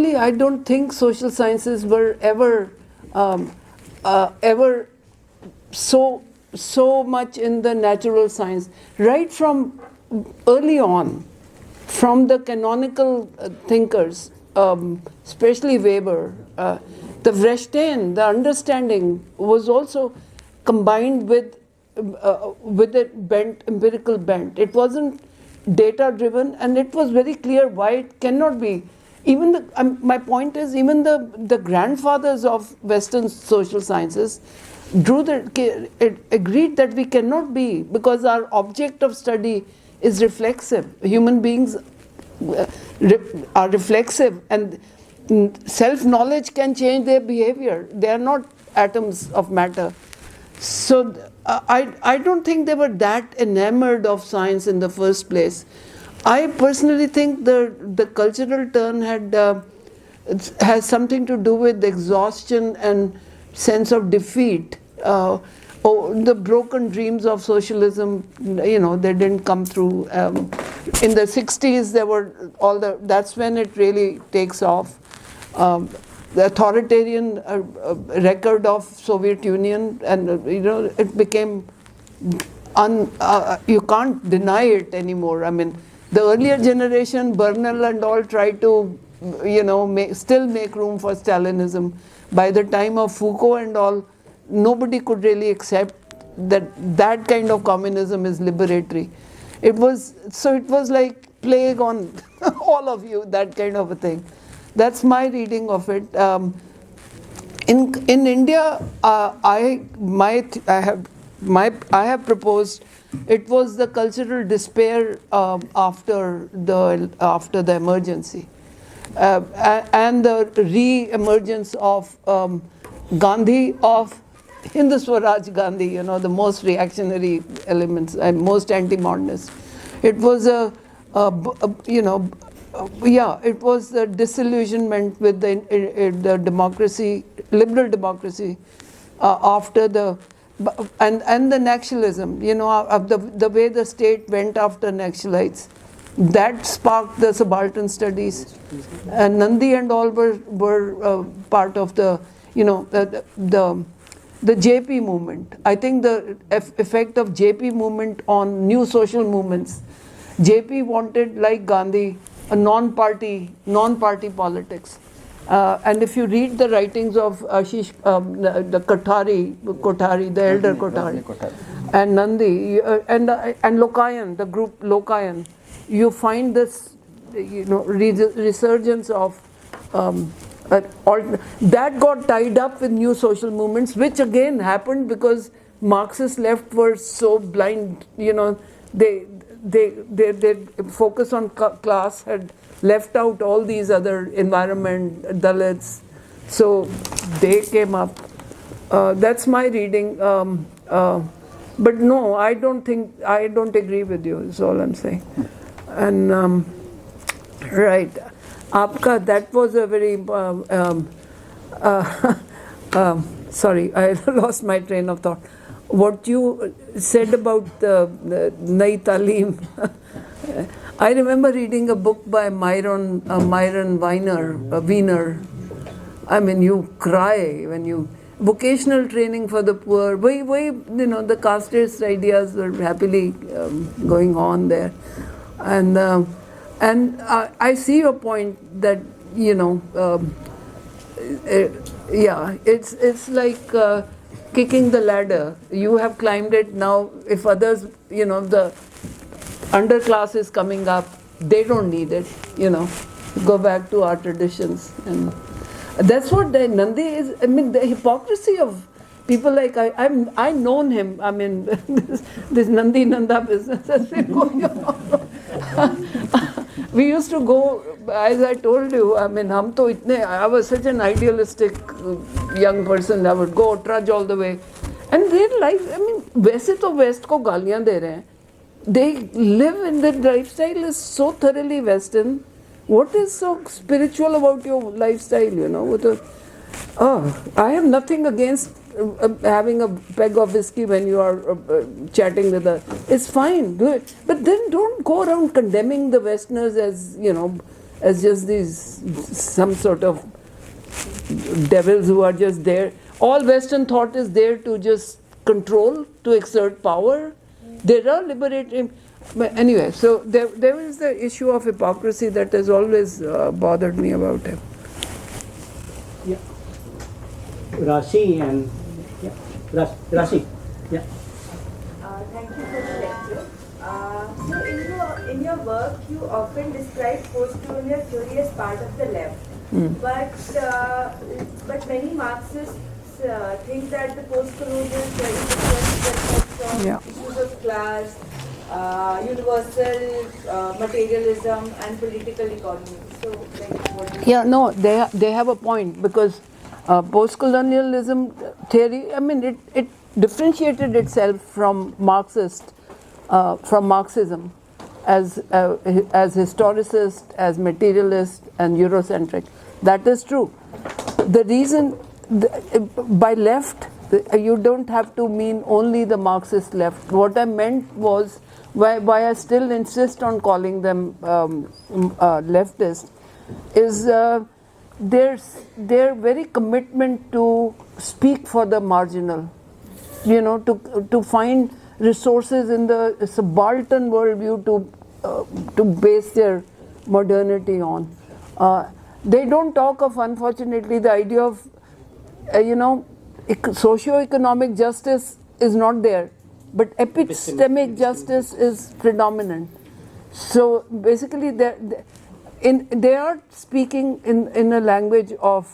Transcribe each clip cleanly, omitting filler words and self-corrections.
I don't think social sciences were ever ever so much in the natural science. Right from early on, from the canonical thinkers, especially Weber, the Verstehen, the understanding was also combined with a bent, empirical bent. It wasn't data driven, and it was very clear why it cannot be. Even my point is, even the grandfathers of Western social sciences agreed that we cannot be, because our object of study is reflexive. Human beings are reflexive, and self-knowledge can change their behavior. They are not atoms of matter. So I don't think they were that enamored of science in the first place. I personally think the cultural turn has something to do with exhaustion and sense of defeat. The broken dreams of socialism, they didn't come through. In the 60s, there were that's when it really takes off. The authoritarian record of Soviet Union, and it became you can't deny it anymore. I mean, the earlier generation, Bernal and all, tried to still make room for Stalinism. By the time of Foucault and all, nobody could really accept that kind of communism is liberatory. It was like plague on all of you, that kind of a thing. That's my reading of it. In India, I have proposed it was the cultural despair after the emergency, and the re-emergence of Gandhi, of Hindu Swaraj Gandhi, the most reactionary elements and most anti-modernist. It was it was the disillusionment with the democracy, liberal democracy, after the and the nationalism, the way the state went after nationalites, that sparked the subaltern studies. And Nandi and all were part of the JP movement. I think the effect of JP movement on new social movements. JP wanted, like Gandhi, a non-party politics. And if you read the writings of Ashish, the Kothari, the elder Kothari, and Nandi, and Lokayan, the group Lokayan, you find this, resurgence of that got tied up with new social movements, which again happened because Marxist left were so blind. They focus on class had left out all these other environment, Dalits, so they came up. That's my reading. But no, I don't agree with you, is all I'm saying. And right, Aapka, that was a very sorry, I lost my train of thought. What you said about the Nai Talim, I remember reading a book by Myron Weiner. I mean, you cry when you vocational training for the poor. The casteist ideas were happily going on there, and I see your point that it's like kicking the ladder. You have climbed it now. If others, the underclass is coming up, they don't need it. Go back to our traditions, and that's what the Nandi is. I mean, the hypocrisy of people like I known him. I mean, this Nandi Nanda business has been going on. We used to go, as I told you. I mean, I was such an idealistic young person. I would go trudge all the way, and their life. I mean, वैसे तो West को गालियाँ दे रहे हैं. They live in their lifestyle is so thoroughly Western. What is so spiritual about your lifestyle? I have nothing against having a peg of whiskey when you are chatting with her. It's fine, do it. But then don't go around condemning the Westerners as, as just these some sort of devils who are just there. All Western thought is there to just control, to exert power. There are liberating. But anyway, so there is the issue of hypocrisy that has always bothered me about him. Yeah. Rashi and Rashi. Yeah. Thank you for the lecture. So in your work, you often describe postcolonial theory as part of the left, but many Marxists think that the postcolonial theory reflects from issues of class, universal materialism, and political economy. So, Yeah, no, they have a point, because postcolonialism theory, I mean, it differentiated itself from Marxism as historicist, as materialist, and Eurocentric. That is true. The reason by left, you don't have to mean only the Marxist left. What I meant was, why I still insist on calling them leftist, is their very commitment to speak for the marginal, to find resources in the subaltern worldview to base their modernity on. They don't talk of, unfortunately, the idea of, socio-economic justice is not there, but epistemic justice is predominant. So basically, they are speaking in a language of,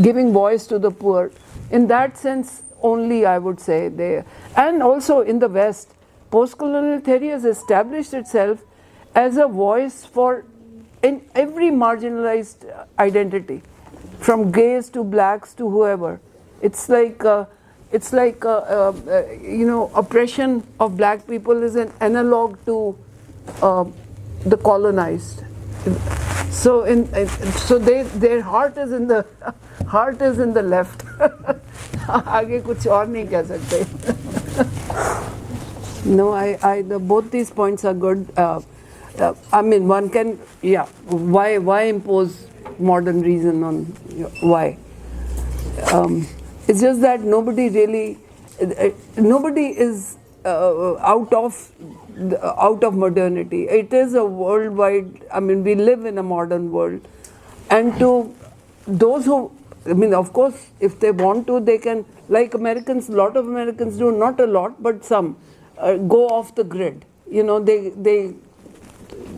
giving voice to the poor. In that sense, only I would say they. And also in the West, postcolonial theory has established itself as a voice in every marginalized identity, from gays to blacks to whoever. It's like oppression of black people is an analog to the colonized. So their heart is in the left. आगे कुछ और नहीं कह सकते. No, both these points are good. I mean, one can, why impose modern reason on why? It's just that nobody is out of modernity. It is a worldwide, I mean, we live in a modern world. And to those who, I mean, of course, if they want to, they can, like Americans, a lot of Americans do, not a lot, but some, go off the grid. They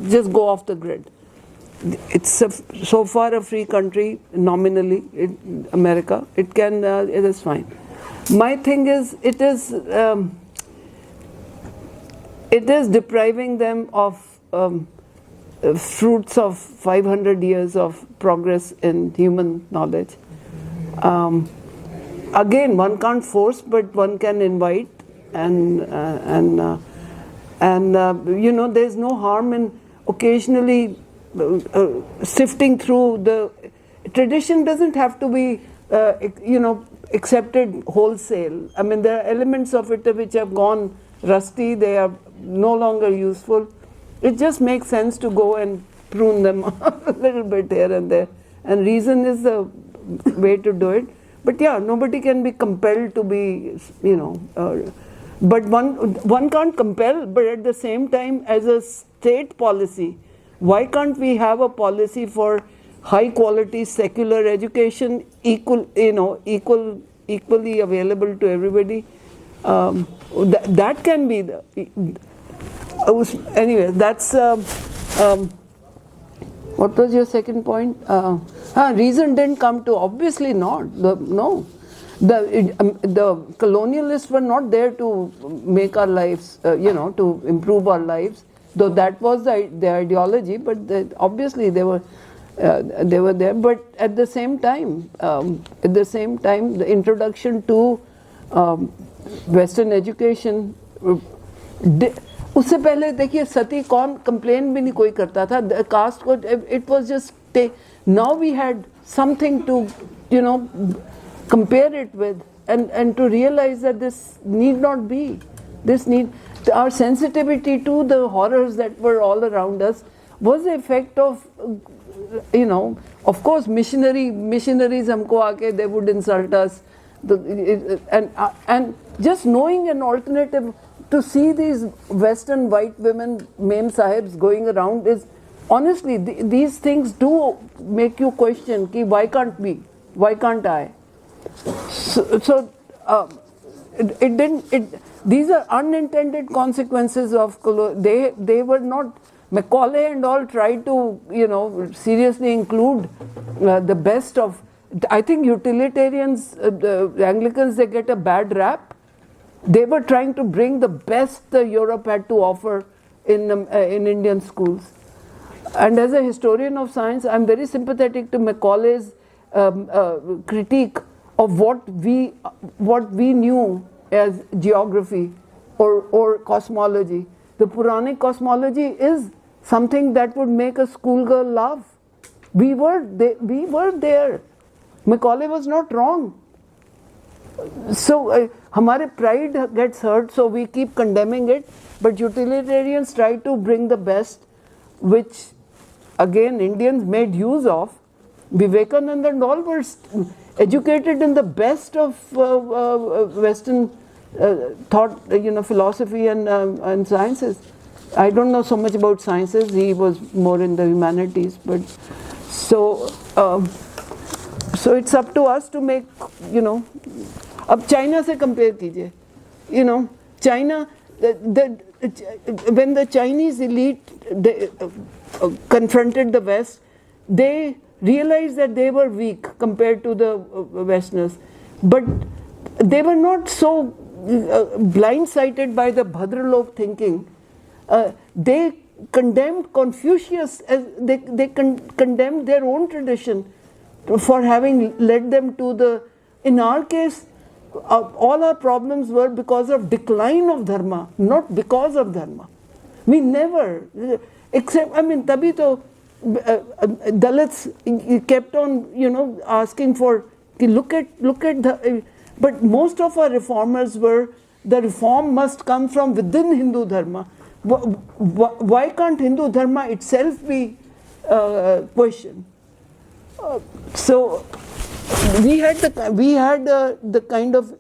just go off the grid. It's so far a free country, nominally, America. It is fine. My thing is, it is depriving them of fruits of 500 years of progress in human knowledge. Again, one can't force, but one can invite, and there's no harm in occasionally sifting through the tradition. Doesn't have to be accepted wholesale. I mean, there are elements of it which have gone rusty, they are no longer useful. It just makes sense to go and prune them a little bit here and there, and reason is the way to do it. But nobody can be compelled to be, but one can't compel, but at the same time, as a state policy, why can't we have a policy for high quality secular education, equally available to everybody? That can be the. Anyway, that's. What was your second point? Reason didn't come to. Obviously not. No. The colonialists were not there to make our lives, to improve our lives. Though that was the ideology, but obviously they were there. But at the same time, the introduction to Western education. उससे पहले देखिए सती कौन complain भी नहीं कोई करता था cast को. It was just now we had something to compare it with, and to realize that this need not be. This need, our sensitivity to the horrors that were all around us was the effect of, of course, missionaries humko aake, they would insult us. And just knowing an alternative, to see these Western white women, mem sahibs going around is, honestly, these things do make you question, ki why can't we? Why can't I? So these are unintended consequences of they were not. Macaulay and all tried to seriously include the best of. I think utilitarians, the Anglicans, they get a bad rap. They were trying to bring the best Europe had to offer in Indian schools. And as a historian of science, I'm very sympathetic to Macaulay's critique of what we knew as geography or cosmology. The Puranic cosmology is something that would make a schoolgirl laugh. We were there. Macaulay was not wrong. So hamare pride gets hurt, so we keep condemning it. But utilitarians try to bring the best, which again Indians made use of. Vivekananda and all were educated in the best of Western thought, philosophy and sciences. I don't know so much about sciences. He was more in the humanities, but so it's up to us to make, अब China से compare कीजिए, China, when the Chinese elite confronted the West, they realized that they were weak compared to the Westerners, but they were not so blindsided by the Bhadralok thinking. They condemned Confucius, they condemned their own tradition for having led them to the. In our case, all our problems were because of decline of dharma, not because of dharma. We never, except, tabhi to Dalits kept on, asking for, look at the, but most of our reformers were, the reform must come from within Hindu dharma. Why can't Hindu dharma itself be questioned? So we had the kind of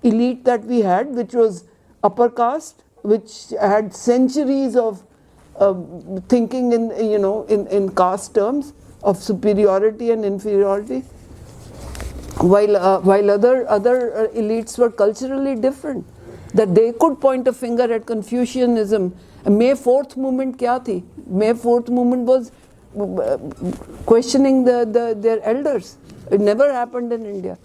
elite that we had, which was upper caste, which had centuries of thinking in caste terms of superiority and inferiority, while other elites were culturally different, that they could point a finger at Confucianism. May 4th movement kya thi? May 4th movement was questioning their elders. It never happened in India.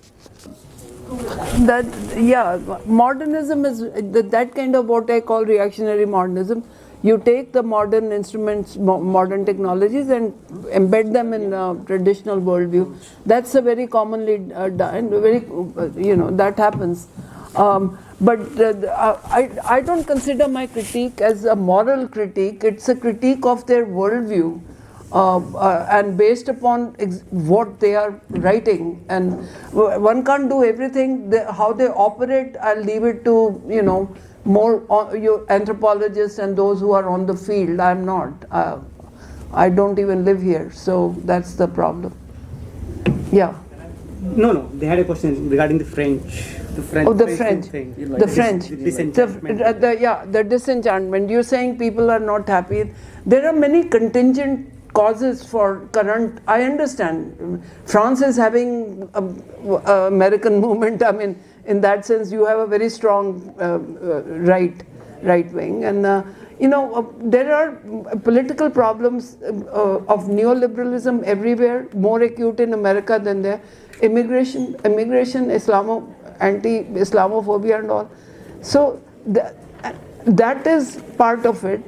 Modernism is that kind of what I call reactionary modernism. You take the modern instruments, modern technologies, and embed them in traditional worldview. That's a very commonly done, that happens. But I don't consider my critique as a moral critique. It's a critique of their worldview. And based upon what they are writing, and one can't do everything. How they operate, I'll leave it to more anthropologists and those who are on the field. I'm not. I don't even live here, so that's the problem. Yeah. No. They had a question regarding the French. The French thing. The French. The disenchantment. The disenchantment. You're saying people are not happy. There are many contingent causes for current. I understand. France is having American movement. In that sense, you have a very strong right wing, and there are political problems of neoliberalism everywhere, more acute in America than there. Immigration, anti-Islamophobia and all. So that is part of it.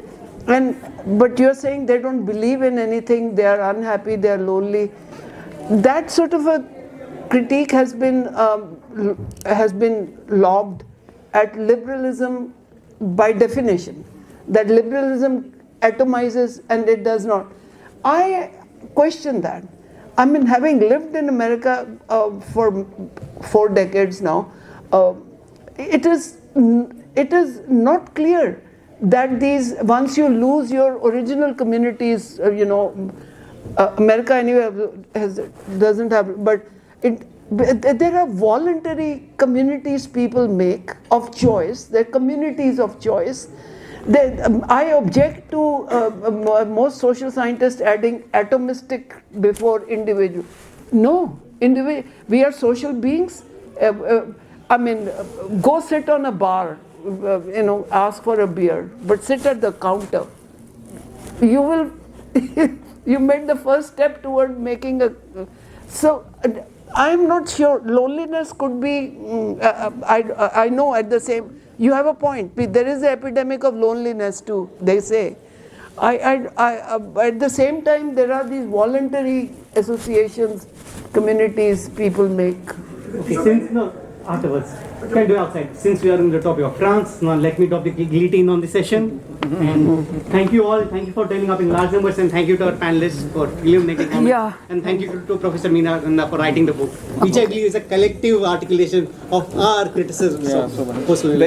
But you're saying they don't believe in anything, they are unhappy, they are lonely. That sort of a critique has been lobbed at liberalism by definition. That liberalism atomizes and it does not. I question that. Having lived in America for 4 decades now, it is not clear that these, once you lose your original communities, America anyway doesn't have, but there are voluntary communities people make of choice. They're communities of choice. I object to most social scientists adding atomistic before individual. No, we are social beings. Go sit on a bar, ask for a beer, but sit at the counter. You will, you made the first step toward making a, so I'm not sure. Loneliness could be, I know at the same, you have a point. There is an epidemic of loneliness too, they say. At the same time, there are these voluntary associations, communities people make. Okay, afterwards. Can I do outside? Since we are in the topic of France, now let me glitter in on the session. And thank you all. Thank you for turning up in large numbers, and thank you to our panelists for illuminating comments. Yeah. And thank you to Professor Meera Nanda for writing the book, which I believe is a collective articulation of our criticisms of postcolonialism.